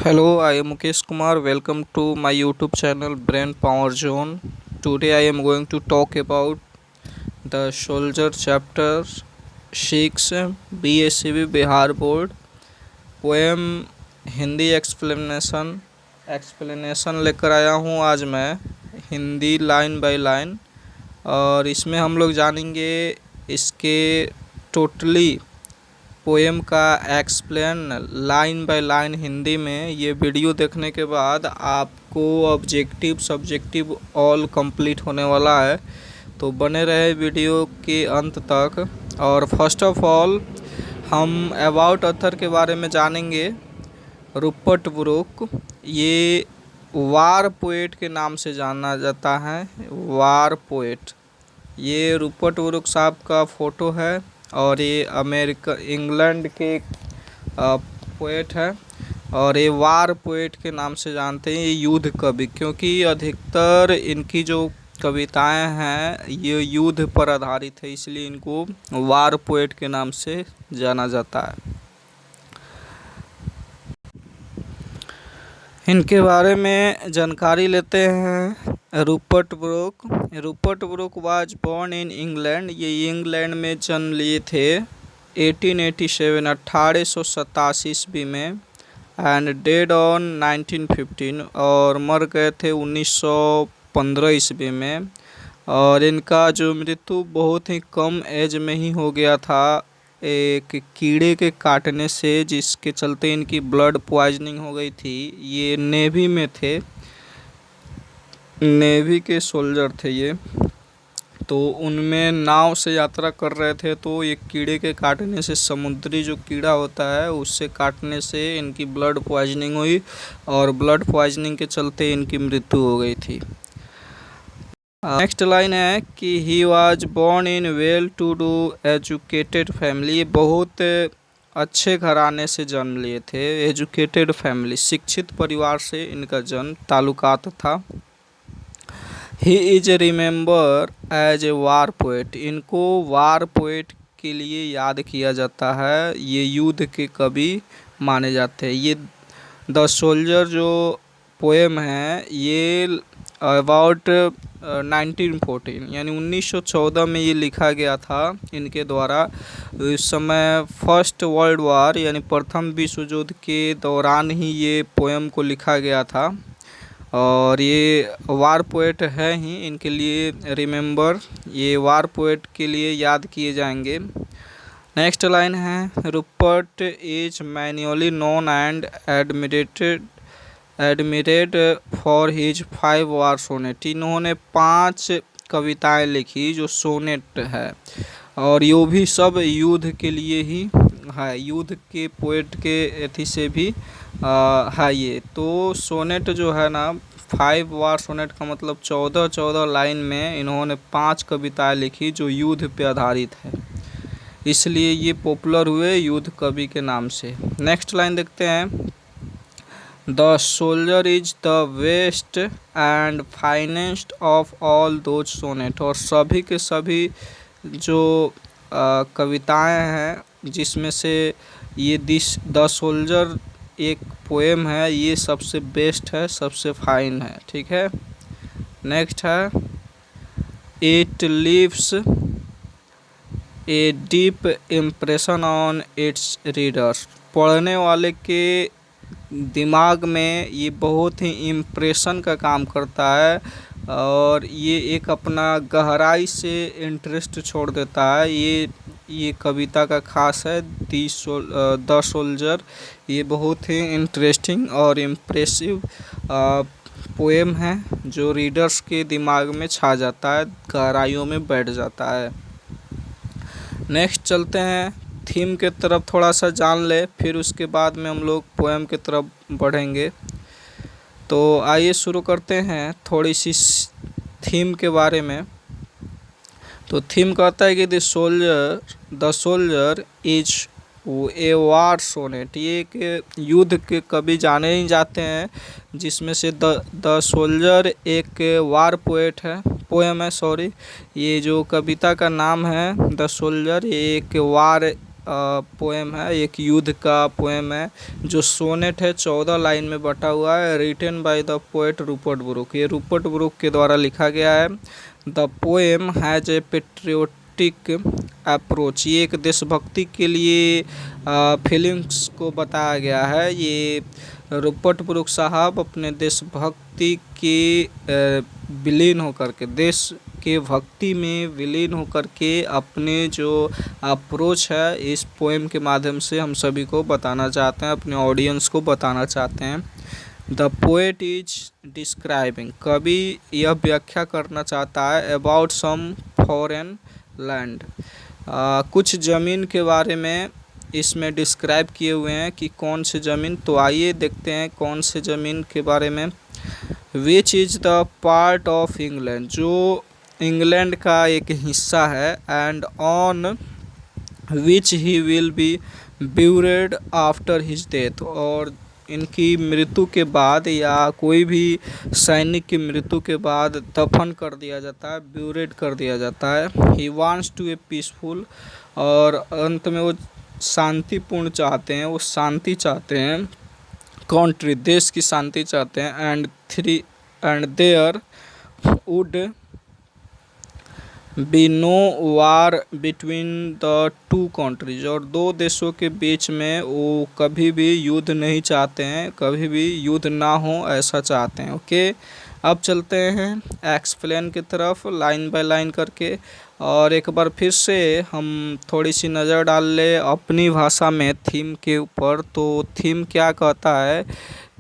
Hello, I am Mukesh Kumar. Welcome to my YouTube channel Brain Power Zone. Today I am going to talk about the Soldier chapter 6 BSCB Bihar Board poem Hindi explanation लेकर आया हूँ आज मैं Hindi line by line. और इसमें हम लोग जानेंगे इसके टोटली पोएम का explain line by line Hindi में। ये वीडियो देखने के बाद आपको ऑब्जेक्टिव सब्जेक्टिव ऑल कंप्लीट होने वाला है, तो बने रहे वीडियो के अंत तक। और फर्स्ट ऑफ ऑल हम अबाउट ऑथर के बारे में जानेंगे। रूपर्ट ब्रूक, ये वार पोएट के नाम से जाना जाता है, वार पोएट। ये रूपर्ट ब्रूक साहब का फ़ोटो है और ये इंग्लैंड के पोएट है और ये वार पोएट के नाम से जानते हैं। ये युद्ध कवि, क्योंकि अधिकतर इनकी जो कविताएं हैं ये युद्ध पर आधारित है, इसलिए इनको वार पोएट के नाम से जाना जाता है। इनके बारे में जानकारी लेते हैं। Rupert Brooke was born in England, ये इंग्लैंड में जन्म लिए थे 1887 1887 ईस्वी में, एंड डेड ऑन 1915, और मर गए थे 1915 ईस्वी में। और इनका जो मृत्यु बहुत ही कम एज में ही हो गया था, एक कीड़े के काटने से, जिसके चलते इनकी ब्लड पॉइजनिंग हो गई थी। ये नेवी में थे, नेवी के सोल्जर थे ये, तो उनमें नाव से यात्रा कर रहे थे, तो ये कीड़े के काटने से, समुद्री जो कीड़ा होता है उससे काटने से इनकी ब्लड पॉइजनिंग हुई और ब्लड पॉइजनिंग के चलते इनकी मृत्यु हो गई थी। नेक्स्ट लाइन है कि he was born in well to do educated family, ये बहुत अच्छे घराने से जन्म लिए थे। एजुकेटेड फैमिली, शिक्षित परिवार से इनका जन्म ताल्लुकात था। He is remember as a war poet, इनको वार पोएट के लिए याद किया जाता है, ये युद्ध के कवि माने जाते हैं। ये द सोल्जर जो पोएम है ये अबाउट 1914 यानी 1914 में ये लिखा गया था इनके द्वारा। इस समय फर्स्ट वर्ल्ड वार यानी प्रथम विश्व युद्ध के दौरान ही ये पोएम को लिखा गया था, और ये वार पोएट है ही, इनके लिए रिमेंबर, ये वार पोएट के लिए याद किए जाएंगे। नेक्स्ट लाइन है Rupert is manually known and admired for his 5 war sonnet, इन्होंने 5 कविताएं लिखी जो सोनेट है, और ये भी सब युद्ध के लिए ही है, युद्ध के पोएट के एथी से भी है ये। तो सोनेट जो है ना, 5 वार सोनेट का मतलब 14 लाइन में इन्होंने 5 कविताएं लिखी जो युद्ध पे आधारित है, इसलिए ये पॉपुलर हुए युद्ध कवि के नाम से। नेक्स्ट लाइन देखते हैं। The soldier is the best and finest of all those sonnet, और सभी के सभी जो कविताएं हैं जिसमें से ये द सोल्जर एक पोएम है, ये सबसे बेस्ट है, सबसे फाइन है। ठीक है। नेक्स्ट है it leaves a deep impression on it's readers, पढ़ने वाले के दिमाग में ये बहुत ही इम्प्रेशन का काम करता है, और ये एक अपना गहराई से इंटरेस्ट छोड़ देता है। ये कविता का खास है द सोल्जर, ये बहुत ही इंटरेस्टिंग और इम्प्रेसिव पोएम है जो रीडर्स के दिमाग में छा जाता है, गहराइयों में बैठ जाता है। नेक्स्ट चलते हैं, थीम के तरफ थोड़ा सा जान ले, फिर उसके बाद में हम लोग पोएम के तरफ बढ़ेंगे। तो आइए शुरू करते हैं थोड़ी सी थीम के बारे में। तो थीम कहता है कि the soldier is a war sonnet, ये एक युद्ध के कवि जाने ही जाते हैं, जिसमें से द सोल्जर एक वार पोएट है, पोएम है सॉरी। ये जो कविता का नाम है द सोल्जर, ये एक वार पोएम है, एक युद्ध का पोएम है। जो सोनेट है 14 लाइन में बटा हुआ है, written by the poet Rupert Brooke. ये रूपर्ट ब्रूक के द्वारा लिखा गया है। The poem has a patriotic approach. ये एक देशभक्ति के लिए फीलिंग्स को बताया गया है। ये रूपर्ट ब्रूक साहब अपने देशभक्ति के विलीन होकर के, देश के भक्ति में विलीन होकर के अपने जो अप्रोच है इस पोएम के माध्यम से हम सभी को बताना चाहते हैं, अपने ऑडियंस को बताना चाहते हैं। द पोएट इज डिस्क्राइबिंग, कवि यह व्याख्या करना चाहता है अबाउट सम फॉरेन लैंड, कुछ ज़मीन के बारे में इसमें डिस्क्राइब किए हुए हैं कि कौन सी ज़मीन। तो आइए देखते हैं कौन से ज़मीन के बारे में। Which is the part of England, जो इंग्लैंड का एक हिस्सा है। And on which he will be buried after his death, और इनकी मृत्यु के बाद या कोई भी सैनिक की मृत्यु के बाद दफन कर दिया जाता है, ब्यूरेड कर दिया जाता है। He wants to a peaceful, और अंत में वो शांतिपूर्ण चाहते हैं, वो शांति चाहते हैं, कंट्री देश की शांति चाहते हैं। And there would be no war between the two countries, और दो देशों के बीच में वो कभी भी युद्ध नहीं चाहते हैं, कभी भी युद्ध ना हो ऐसा चाहते हैं। ओके, अब चलते हैं एक्सप्लेन की तरफ लाइन बाय लाइन करके, और एक बार फिर से हम थोड़ी सी नज़र डाल ले अपनी भाषा में थीम के ऊपर। तो थीम क्या कहता है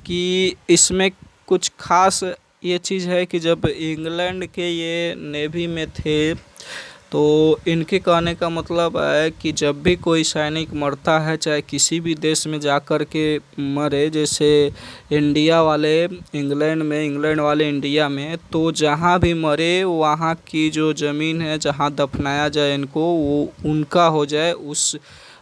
कि इसमें कुछ खास ये चीज़ है कि जब इंग्लैंड के ये नेवी में थे तो इनके कहने का मतलब है कि जब भी कोई सैनिक मरता है, चाहे किसी भी देश में जाकर के मरे, जैसे इंडिया वाले इंग्लैंड में, इंग्लैंड वाले इंडिया में, तो जहाँ भी मरे वहाँ की जो ज़मीन है जहाँ दफनाया जाए इनको, वो उनका हो जाए, उस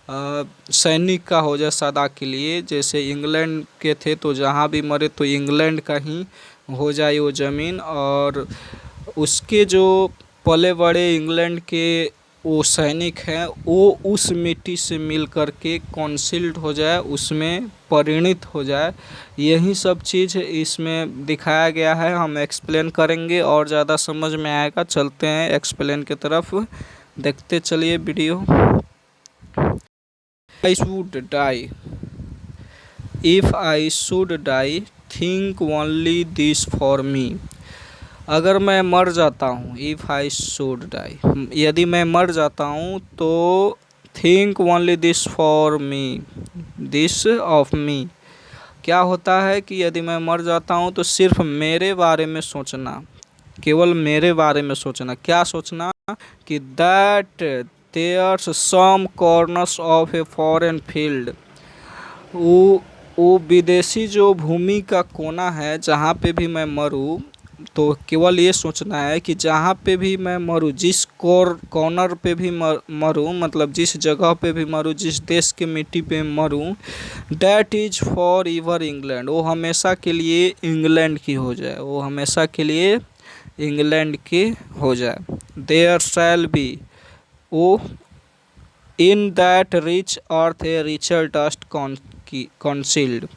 सैनिक का हो जाए सदा के लिए। जैसे इंग्लैंड के थे तो जहाँ भी मरे तो इंग्लैंड का ही हो जाए वो ज़मीन, और उसके जो पले बड़े इंग्लैंड के वो सैनिक हैं वो उस मिट्टी से मिल कर के कॉन्सिल्ड हो जाए, उसमें परिणित हो जाए। यही सब चीज़ इसमें दिखाया गया है। हम एक्सप्लेन करेंगे और ज़्यादा समझ में आएगा। चलते हैं एक्सप्लेन की तरफ, देखते चलिए video. I should die. If I should die, think only this for me. अगर मैं मर जाता हूँ, if I should die, यदि मैं मर जाता हूँ तो think only this for me, this of me। क्या होता है कि यदि मैं मर जाता हूँ तो सिर्फ मेरे बारे में सोचना, केवल मेरे बारे में सोचना। क्या सोचना कि that there's some corners of a foreign field, वो विदेशी जो भूमि का कोना है जहाँ पे भी मैं मरूँ, तो केवल ये सोचना है कि जहाँ पे भी मैं मरूँ, जिस कॉर्नर पे भी मरूँ, मतलब जिस जगह पे भी मरूँ, जिस देश के मिट्टी पे मरूँ, that is forever England, वो हमेशा के लिए इंग्लैंड की हो जाए, वो हमेशा के लिए इंग्लैंड की हो जाए। देयर शैल बी, वो in that rich earth a richer dust concealed.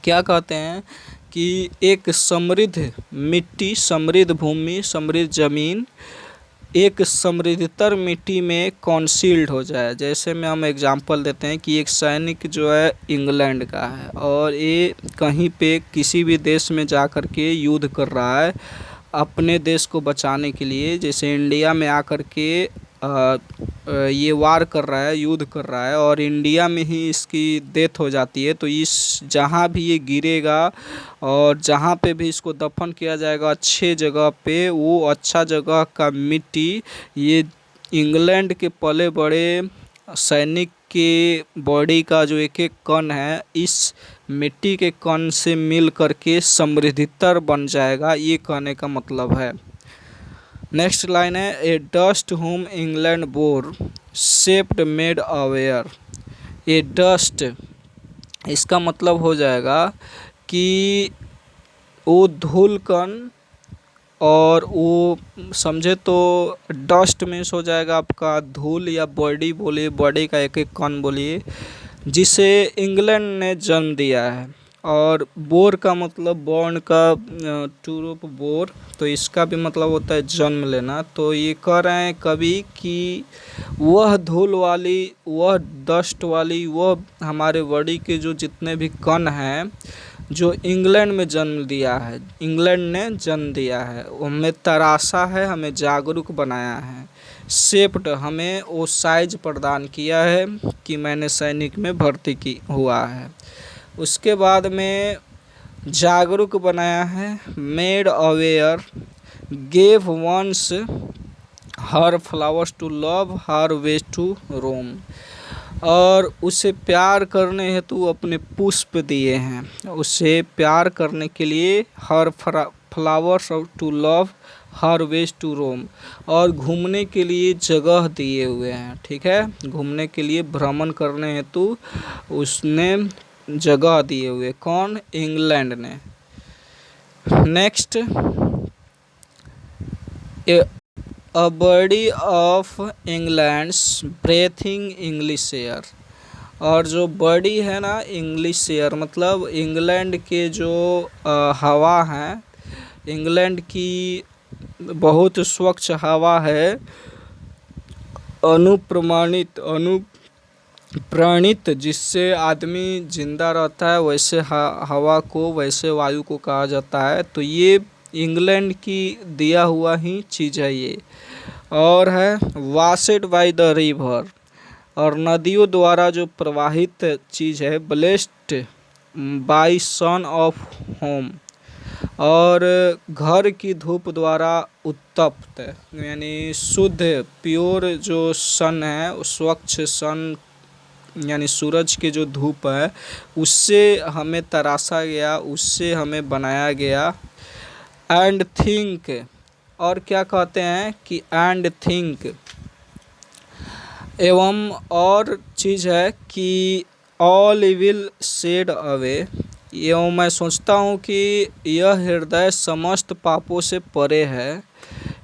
क्या कहते हैं कि एक समृद्ध मिट्टी, समृद्ध भूमि, समृद्ध ज़मीन एक समृद्धतर मिट्टी में कॉन्सील्ड हो जाए। जैसे में हम एग्जांपल देते हैं कि एक सैनिक जो है इंग्लैंड का है और ये कहीं पे किसी भी देश में जा कर के युद्ध कर रहा है अपने देश को बचाने के लिए। जैसे इंडिया में आकर के ये वार कर रहा है, युद्ध कर रहा है, और इंडिया में ही इसकी डेथ हो जाती है। तो इस जहाँ भी ये गिरेगा और जहाँ पे भी इसको दफन किया जाएगा अच्छे जगह पे, वो अच्छा जगह का मिट्टी ये इंग्लैंड के पले बड़े सैनिक के बॉडी का जो एक एक कण है इस मिट्टी के कण से मिल करके समृद्धितर बन जाएगा, ये कहने का मतलब है। नेक्स्ट लाइन है, a dust whom England bore shaped made aware. A dust, इसका मतलब हो जाएगा कि वो धूल कण और वो समझे तो डस्ट मीन्स हो जाएगा आपका धूल, या बॉडी बोलिए, बॉडी का एक एक कण बोलिए, जिसे इंग्लैंड ने जन्म दिया है। और बोर का मतलब बॉर्न का टूरूप बोर, तो इसका भी मतलब होता है जन्म लेना। तो ये कह रहे हैं कवि कि वह धूल वाली, वह डस्ट वाली, वह हमारे बॉडी के जो जितने भी कण हैं जो इंग्लैंड में जन्म दिया है, इंग्लैंड ने जन्म दिया है, हमें तराशा है, हमें जागरूक बनाया है, शेप्ड, हमें वो साइज प्रदान किया है कि मैंने सैनिक में भर्ती की हुआ है। उसके बाद में जागरूक बनाया है, made aware, gave once her flowers to love her ways to roam, और उसे प्यार करने हेतु अपने पुष्प दिए हैं, उसे प्यार करने के लिए her flowers to love her ways to roam, और घूमने के लिए जगह दिए हुए हैं। ठीक है, घूमने के लिए भ्रमण करने हेतु उसने जगह दिए हुए, कौन? इंग्लैंड ने। Next, a body of England's breathing English air, और जो बॉडी है ना इंग्लिश एयर, मतलब इंग्लैंड के जो हवा है, इंग्लैंड की बहुत स्वच्छ हवा है, अनुप्राणित, जिससे आदमी जिंदा रहता है, वैसे हवा को, वैसे वायु को कहा जाता है। तो ये इंग्लैंड की दिया हुआ ही चीज़ है ये। और है वाशेड बाय द रिवर, और नदियों द्वारा जो प्रवाहित चीज़ है, blessed by sun of home, और घर की धूप द्वारा उत्तप्त, यानी शुद्ध प्योर जो सन है, स्वच्छ सन यानी सूरज की जो धूप है, उससे हमें तराशा गया, उससे हमें बनाया गया। एंड थिंक, और क्या कहते हैं कि एंड थिंक, एवं और चीज़ है कि ऑल विल शेड अवे, एवं मैं सोचता हूँ कि यह हृदय समस्त पापों से परे है।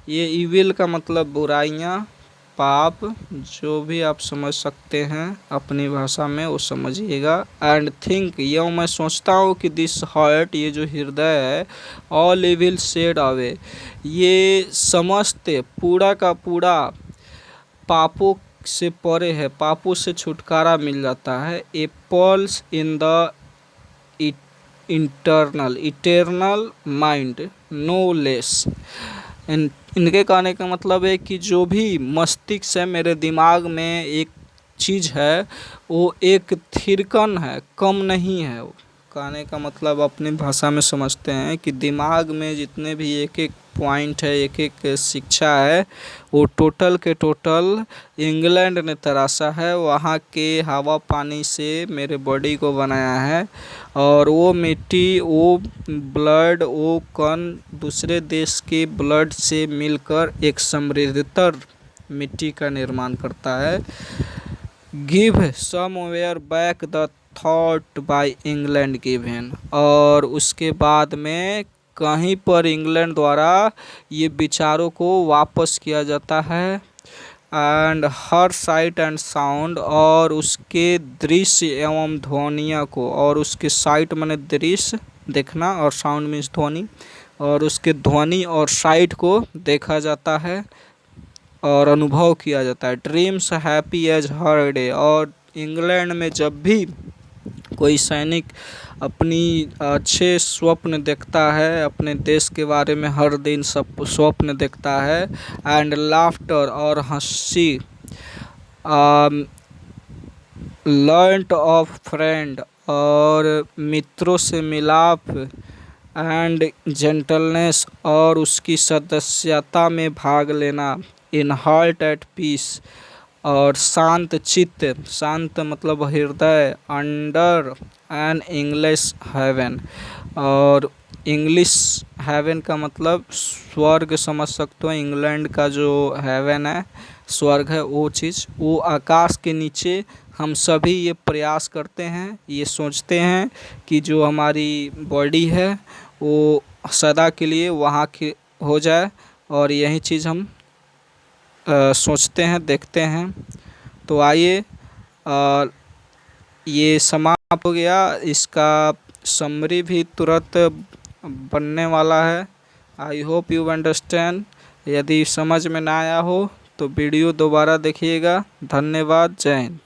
ये इविल का मतलब बुराइयाँ, पाप, जो भी आप समझ सकते हैं अपनी भाषा में वो समझिएगा। एंड थिंक, यह मैं सोचता हूँ कि दिस हार्ट, ये जो हृदय है, ऑल इविल शेड अवे, ये समस्त पूरा का पूरा पापों से परे है, पापों से छुटकारा मिल जाता है। A pulse in the eternal mind no less, इनके कहने का मतलब है कि जो भी मस्तिष्क है, मेरे दिमाग में एक चीज़ है, वो एक थिरकन है, कम नहीं है। कहने का मतलब अपनी भाषा में समझते हैं कि दिमाग में जितने भी एक एक पॉइंट है, एक एक शिक्षा है, वो टोटल के टोटल इंग्लैंड ने तराशा है, वहाँ के हवा पानी से मेरे बॉडी को बनाया है। और वो मिट्टी, वो ब्लड, वो कण दूसरे देश के ब्लड से मिलकर एक समृद्धतर मिट्टी का निर्माण करता है। Give somewhere back the thought by England given, और उसके बाद में कहीं पर इंग्लैंड द्वारा ये विचारों को वापस किया जाता है। And her site and sound, और उसके दृश्य एवं ध्वनिया को, और उसके साइट माने दृश्य देखना, और साउंड मीन्स ध्वनि, और उसके ध्वनि और साइट को देखा जाता है और अनुभव किया जाता है। ड्रीम्स हैप्पी एज हर डे, और इंग्लैंड में जब भी कोई सैनिक अपनी अच्छे स्वप्न देखता है, अपने देश के बारे में हर दिन सब स्वप्न देखता है। एंड लाफ्टर, और हंसी, लर्नट ऑफ फ्रेंड, और मित्रों से मिलाप। एंड जेंटलनेस, और उसकी सदस्यता में भाग लेना। इन हार्ट एट पीस, और शांत चित्त, शांत मतलब हृदय। अंडर एन इंग्लिश हेवन, और इंग्लिश हेवन का मतलब स्वर्ग समझ सकते हो। इंग्लैंड का जो हेवन है, स्वर्ग है, वो चीज़, वो आकाश के नीचे हम सभी ये प्रयास करते हैं, ये सोचते हैं कि जो हमारी बॉडी है वो सदा के लिए वहाँ के हो जाए और यही चीज़ हम सोचते हैं, देखते हैं। तो आइए, और ये समाप्त हो गया, इसका समरी भी तुरंत बनने वाला है। I hope you understand. यदि समझ में ना आया हो तो वीडियो दोबारा देखिएगा। धन्यवाद। जय हिंद।